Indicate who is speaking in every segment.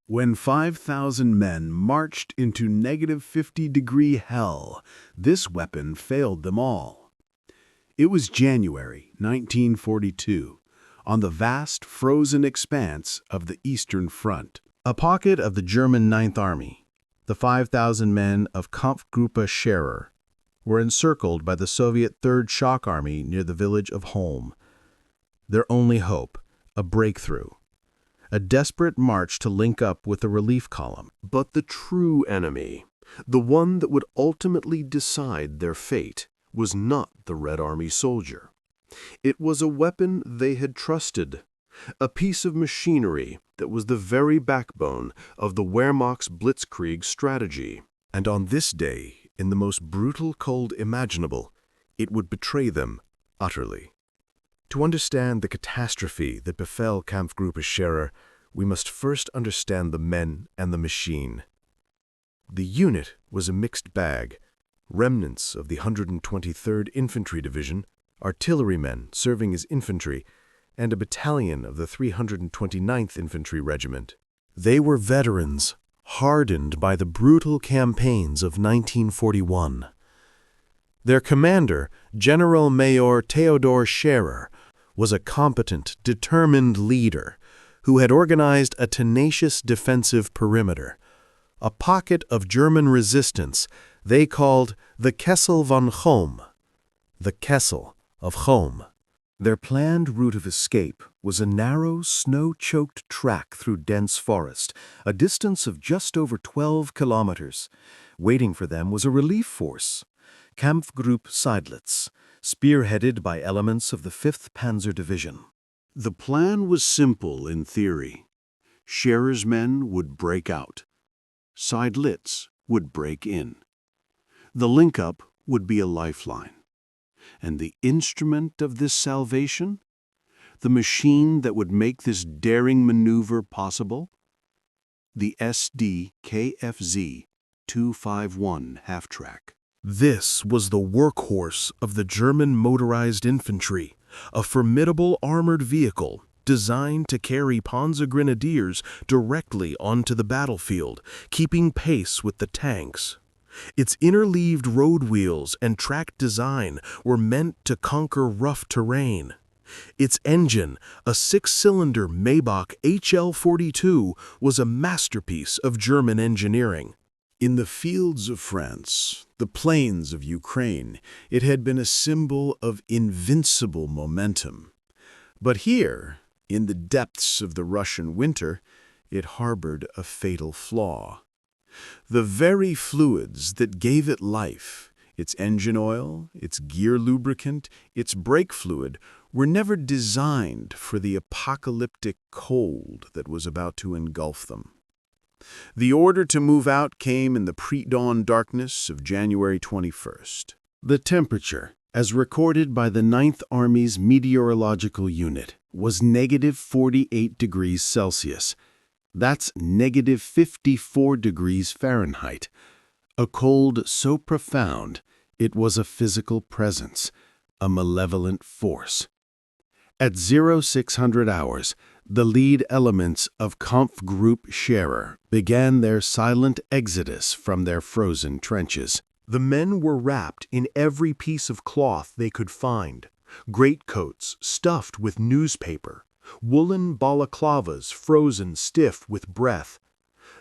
Speaker 1: When 5,000 men marched into -50-degree hell, this weapon failed them all. It was January 1942, on the vast frozen expanse of the Eastern Front.
Speaker 2: A pocket of the German Ninth Army, the 5,000 men of Kampfgruppe Scherer, were encircled by the Soviet Third Shock Army near the village of Holm. Their only hope, a breakthrough. A desperate march to link up with the relief column.
Speaker 3: But the true enemy, the one that would ultimately decide their fate, was not the Red Army soldier. It was a weapon they had trusted, a piece of machinery that was the very backbone of the Wehrmacht's blitzkrieg strategy.
Speaker 4: And on this day, in the most brutal cold imaginable, it would betray them utterly. To understand the catastrophe that befell Kampfgruppe Scherer, we must first understand the men and the machine. The unit was a mixed bag, remnants of the 123rd Infantry Division, artillerymen serving as infantry, and a battalion of the 329th Infantry Regiment. They were veterans, hardened by the brutal campaigns of 1941. Their commander, General Major Theodor Scherer, was a competent, determined leader who had organized a tenacious defensive perimeter, a pocket of German resistance they called the Kessel von Chom, the Kessel of Chom. Their planned route of escape was a narrow, snow-choked track through dense forest, a distance of just over 12 kilometers. Waiting for them was a relief force, Kampfgruppe Seydlitz, spearheaded by elements of the 5th Panzer Division.
Speaker 1: The plan was simple in theory. Scherer's men would break out. Seydlitz would break in. The link-up would be a lifeline. And the instrument of this salvation? The machine that would make this daring maneuver possible? The Sd.Kfz 251 half-track.
Speaker 4: This was the workhorse of the German motorized infantry, a formidable armored vehicle designed to carry Panzer Grenadiers directly onto the battlefield, keeping pace with the tanks. Its interleaved road wheels and track design were meant to conquer rough terrain. Its engine, a 6-cylinder Maybach HL-42, was a masterpiece of German engineering.
Speaker 1: In the fields of France, the plains of Ukraine, it had been a symbol of invincible momentum. But here, in the depths of the Russian winter, it harbored a fatal flaw. The very fluids that gave it life, its engine oil, its gear lubricant, its brake fluid, were never designed for the apocalyptic cold that was about to engulf them. The order to move out came in the pre-dawn darkness of January 21st. The temperature, as recorded by the 9th Army's meteorological unit, was -48 degrees Celsius. That's -54 degrees Fahrenheit. A cold so profound, it was a physical presence, a malevolent force. At 0600 hours, the lead elements of Kampfgruppe Scherer began their silent exodus from their frozen trenches.
Speaker 3: The men were wrapped in every piece of cloth they could find, greatcoats stuffed with newspaper, woolen balaclavas frozen stiff with breath.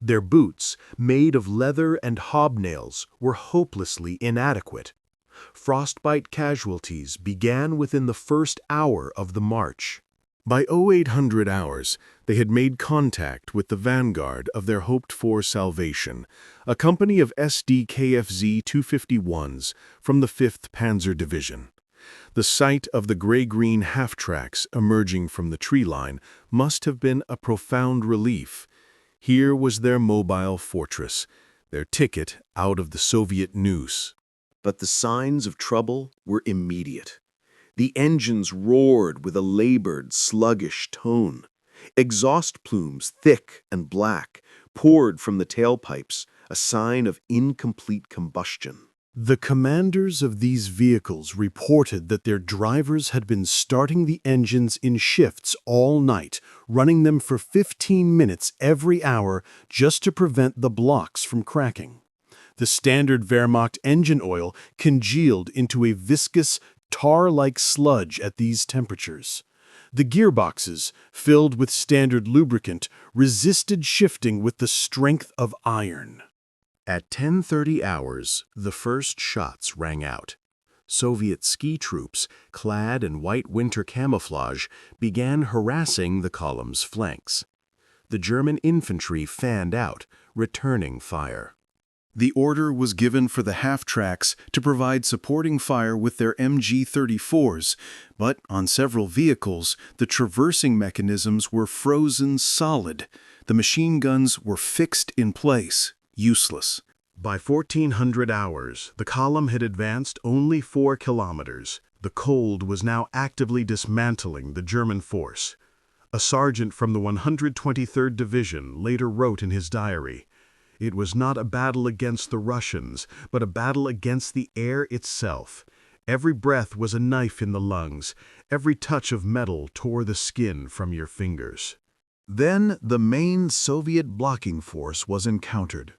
Speaker 3: Their boots, made of leather and hobnails, were hopelessly inadequate. Frostbite casualties began within the first hour of the march.
Speaker 4: By 0800 hours, they had made contact with the vanguard of their hoped-for salvation, a company of Sd.Kfz 251s from the 5th Panzer Division. The sight of the gray-green half-tracks emerging from the tree line must have been a profound relief. Here was their mobile fortress, their ticket out of the Soviet noose.
Speaker 3: But the signs of trouble were immediate. The engines roared with a labored, sluggish tone. Exhaust plumes, thick and black, poured from the tailpipes, a sign of incomplete combustion.
Speaker 1: The commanders of these vehicles reported that their drivers had been starting the engines in shifts all night, running them for 15 minutes every hour just to prevent the blocks from cracking. The standard Wehrmacht engine oil congealed into a viscous, tar-like sludge at these temperatures. The gearboxes, filled with standard lubricant, resisted shifting with the strength of iron.
Speaker 4: At 10:30 hours, the first shots rang out. Soviet ski troops, clad in white winter camouflage, began harassing the column's flanks. The German infantry fanned out, returning fire. The order was given for the half-tracks to provide supporting fire with their MG-34s, but on several vehicles, the traversing mechanisms were frozen solid. The machine guns were fixed in place, useless.
Speaker 3: By 1400 hours, the column had advanced only 4 kilometers. The cold was now actively dismantling the German force. A sergeant from the 123rd Division later wrote in his diary, "It was not a battle against the Russians, but a battle against the air itself. Every breath was a knife in the lungs. Every touch of metal tore the skin from your fingers."
Speaker 2: Then the main Soviet blocking force was encountered.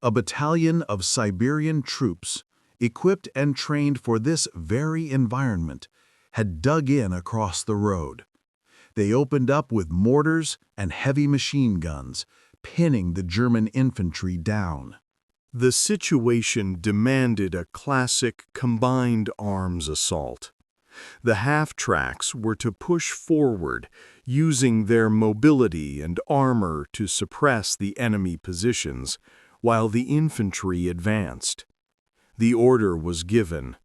Speaker 2: A battalion of Siberian troops, equipped and trained for this very environment, had dug in across the road. They opened up with mortars and heavy machine guns, pinning the German infantry down.
Speaker 1: The situation demanded a classic combined arms assault. The half-tracks were to push forward, using their mobility and armor to suppress the enemy positions, while the infantry advanced. The order was given.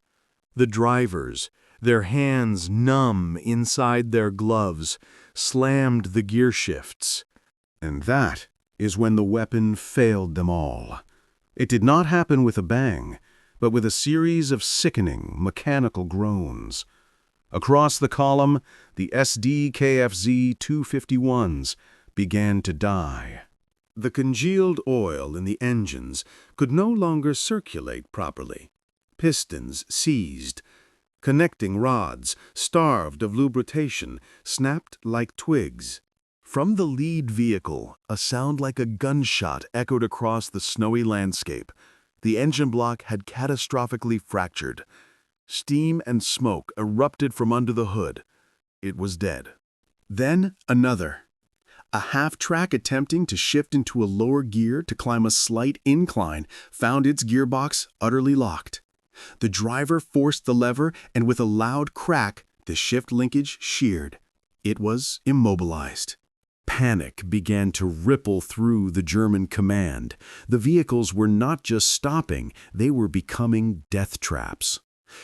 Speaker 1: The drivers, their hands numb inside their gloves, slammed the gear shifts.
Speaker 2: And that is when the weapon failed them all. It did not happen with a bang, but with a series of sickening mechanical groans. Across the column, the Sd.Kfz 251s began to die.
Speaker 1: The congealed oil in the engines could no longer circulate properly. Pistons seized. Connecting rods, starved of lubrication, snapped like twigs. From the lead vehicle, a sound like a gunshot echoed across the snowy landscape. The engine block had catastrophically fractured. Steam and smoke erupted from under the hood. It was dead. Then another. A half-track attempting to shift into a lower gear to climb a slight incline found its gearbox utterly locked. The driver forced the lever, and with a loud crack, the shift linkage sheared. It was immobilized. Panic began to ripple through the German command. The vehicles were not just stopping, they were becoming death traps.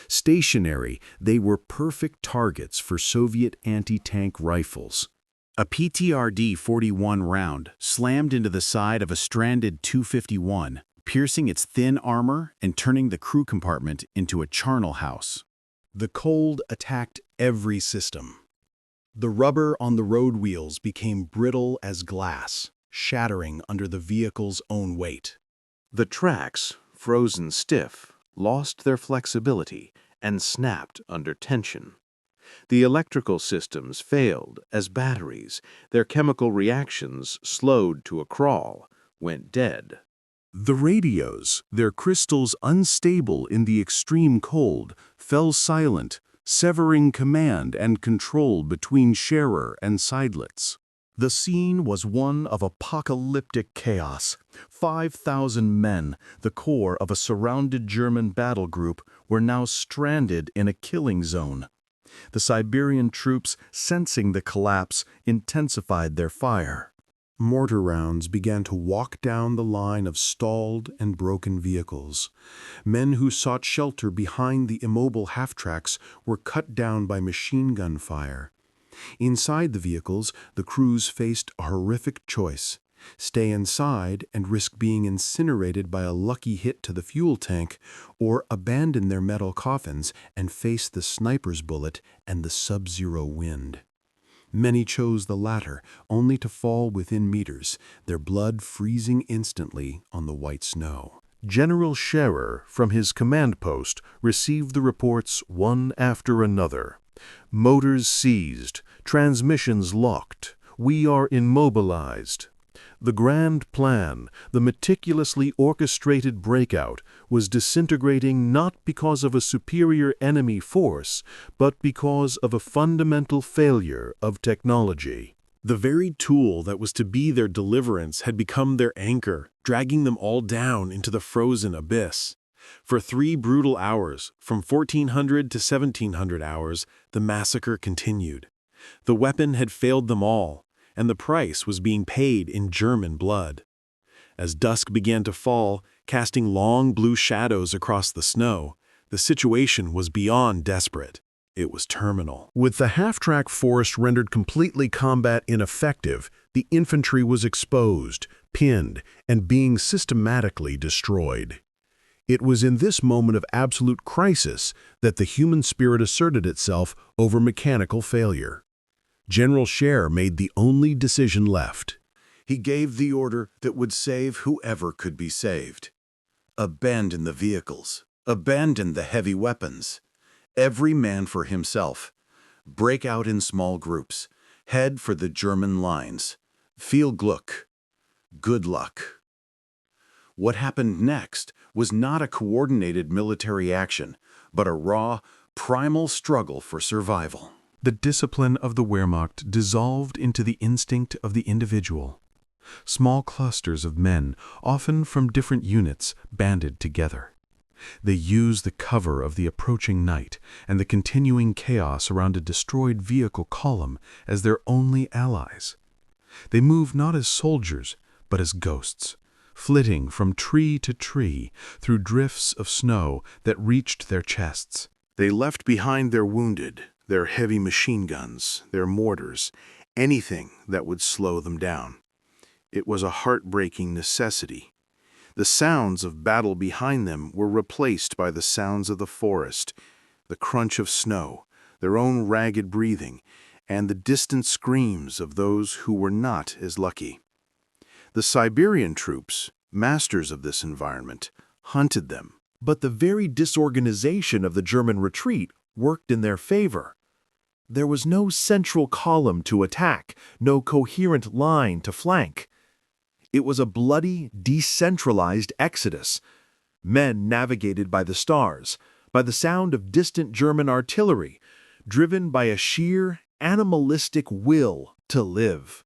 Speaker 1: Stationary, they were perfect targets for Soviet anti-tank rifles. A PTRD-41 round slammed into the side of a stranded 251, piercing its thin armor and turning the crew compartment into a charnel house. The cold attacked every system. The rubber on the road wheels became brittle as glass, shattering under the vehicle's own weight. The tracks, frozen stiff, lost their flexibility and snapped under tension. The electrical systems failed as batteries, their chemical reactions slowed to a crawl, went dead. The radios, their crystals unstable in the extreme cold, fell silent, severing command and control between Scherer and Seidlitz. The scene was one of apocalyptic chaos. 5,000 men, the core of a surrounded German battle group, were now stranded in a killing zone. The Siberian troops, sensing the collapse, intensified their fire. Mortar rounds began to walk down the line of stalled and broken vehicles. Men who sought shelter behind the immobile half-tracks were cut down by machine gun fire. Inside the vehicles, the crews faced a horrific choice: stay inside and risk being incinerated by a lucky hit to the fuel tank, or abandon their metal coffins and face the sniper's bullet and the sub-zero wind. Many chose the latter, only to fall within meters, their blood freezing instantly on the white snow.
Speaker 3: General Scherer, from his command post, received the reports one after another. Motors seized, transmissions locked, we are immobilized. The grand plan, the meticulously orchestrated breakout, was disintegrating not because of a superior enemy force, but because of a fundamental failure of technology.
Speaker 1: The very tool that was to be their deliverance had become their anchor, dragging them all down into the frozen abyss. For 3 brutal hours, from 1400 to 1700 hours, the massacre continued. The weapon had failed them all, and the price was being paid in German blood. As dusk began to fall, casting long blue shadows across the snow, the situation was beyond desperate. It was terminal.
Speaker 3: With the half-track forest rendered completely combat ineffective, the infantry was exposed, pinned, and being systematically destroyed. It was in this moment of absolute crisis that the human spirit asserted itself over mechanical failure. General Scherer made the only decision left.
Speaker 1: He gave the order that would save whoever could be saved. Abandon the vehicles. Abandon the heavy weapons. Every man for himself. Break out in small groups. Head for the German lines. Viel Glück. Good luck. What happened next was not a coordinated military action, but a raw, primal struggle for survival.
Speaker 2: The discipline of the Wehrmacht dissolved into the instinct of the individual. Small clusters of men, often from different units, banded together. They used the cover of the approaching night and the continuing chaos around a destroyed vehicle column as their only allies. They moved not as soldiers, but as ghosts, flitting from tree to tree through drifts of snow that reached their chests.
Speaker 3: They left behind their wounded, their heavy machine guns, their mortars, anything that would slow them down. It was a heartbreaking necessity. The sounds of battle behind them were replaced by the sounds of the forest, the crunch of snow, their own ragged breathing, and the distant screams of those who were not as lucky. The Siberian troops, masters of this environment, hunted them. But the very disorganization of the German retreat worked in their favor. There was no central column to attack, no coherent line to flank. It was a bloody, decentralized exodus. Men navigated by the stars, by the sound of distant German artillery, driven by a sheer, animalistic will to live.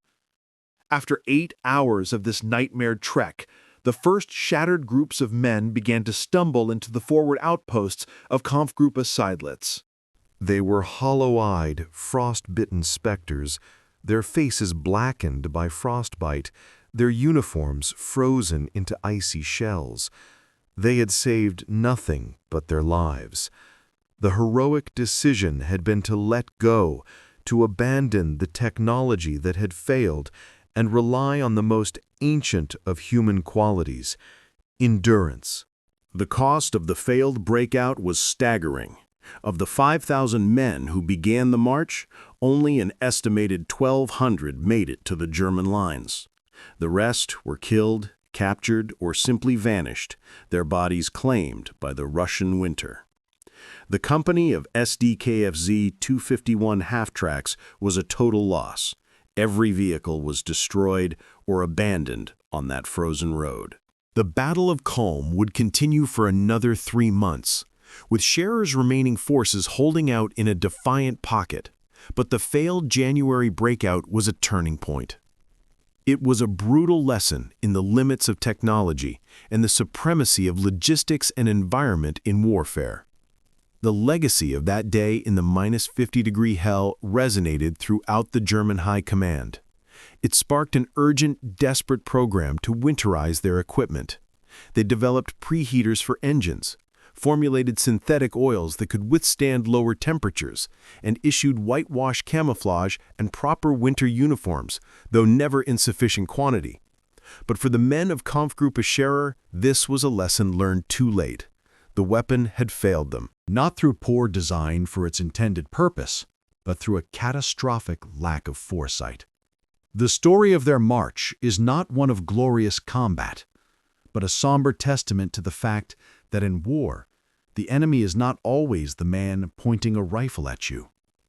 Speaker 3: After 8 hours of this nightmare trek, the first shattered groups of men began to stumble into the forward outposts of Kampfgruppe Seydlitz. They were hollow-eyed, frost-bitten specters, their faces blackened by frostbite, their uniforms frozen into icy shells. They had saved nothing but their lives. The heroic decision had been to let go, to abandon the technology that had failed, and rely on the most ancient of human qualities, endurance.
Speaker 1: The cost of the failed breakout was staggering. Of the 5,000 men who began the march, only an estimated 1,200 made it to the German lines. The rest were killed, captured, or simply vanished, their bodies claimed by the Russian winter. The company of Sd.Kfz 251 half-tracks was a total loss. Every vehicle was destroyed or abandoned on that frozen road. The Battle of Kulm would continue for another 3 months, with Scherer's remaining forces holding out in a defiant pocket. But the failed January breakout was a turning point. It was a brutal lesson in the limits of technology and the supremacy of logistics and environment in warfare. The legacy of that day in the -50-degree hell resonated throughout the German High Command. It sparked an urgent, desperate program to winterize their equipment. They developed preheaters for engines, formulated synthetic oils that could withstand lower temperatures, and issued whitewash camouflage and proper winter uniforms, though never in sufficient quantity. But for the men of Kampfgruppe Scherer, this was a lesson learned too late. The weapon had failed them.
Speaker 3: Not through poor design for its intended purpose, but through a catastrophic lack of foresight. The story of their march is not one of glorious combat,
Speaker 2: but a somber testament to the fact that in war, the enemy is not always the man pointing a rifle at you.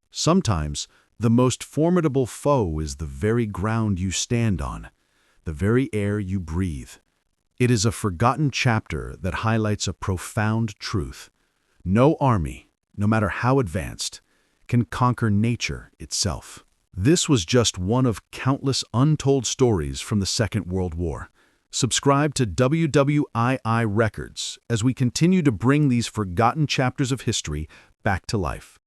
Speaker 2: Sometimes, the most formidable foe is the very ground you stand on, the very air you breathe. It is a forgotten chapter that highlights a profound truth. No army, no matter how advanced, can conquer nature itself. This was just one of countless untold stories from the Second World War. Subscribe to WWII Records as we continue to bring these forgotten chapters of history back to life.